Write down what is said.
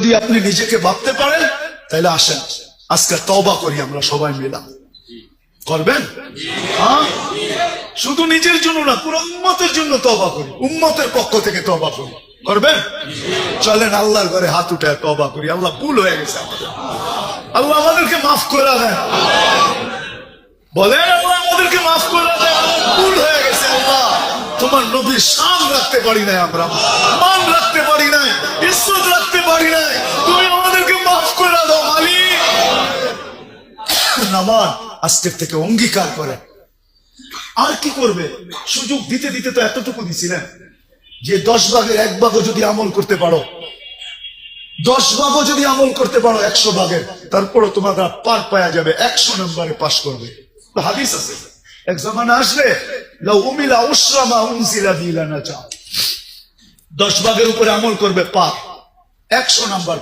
যদি আপনি নিজেকে ভাবতে পারেন তাহলে আসেন আজকে তওবা করি আমরা সবাই মিলে। করবেন? হ্যাঁ, শুধু নিজের জন্য না, পুরো উম্মতের জন্য তওবা করি, উম্মতের পক্ষ থেকে তওবা করি। করবেন? চলেন আল্লাহর ঘরে হাত উঠে তওবা করি। আল্লাহ ভুল হয়ে গেছে আমাদের, আল্লাহ আমাদেরকে মাফ করে দেন। বলেন আল্লাহ আমাদেরকে মাফ করে দেন, ভুল হয়ে গেছে। আল্লাহ তোমার নবীর শান রাখতে পারি নাই, আমরা মান রাখতে পারি নাই, ইজ্জত রাখতে পারি নাই, তুমি আমাদেরকে মাফ করে দাও মালিক। নামান আজকের থেকে অঙ্গীকার করে। আর কি করবে? সুযোগ দিতে দিতে তো এতটুকু দিছিলেন যে 10 ভাগের 1 ভাগও যদি আমল করতে পারো, 10 ভাগও যদি আমল করতে পারো 100 ভাগের, তারপরও তোমরা পার পাওয়া যাবে, 100 নম্বরে পাস করবে। হাদিস আছে, এক জামানা আসবে লাউ উমিলা উসরা মা উনজিলা দিলানা চা, 10 ভাগের উপরে আমল করবে পার, 100 নাম্বার।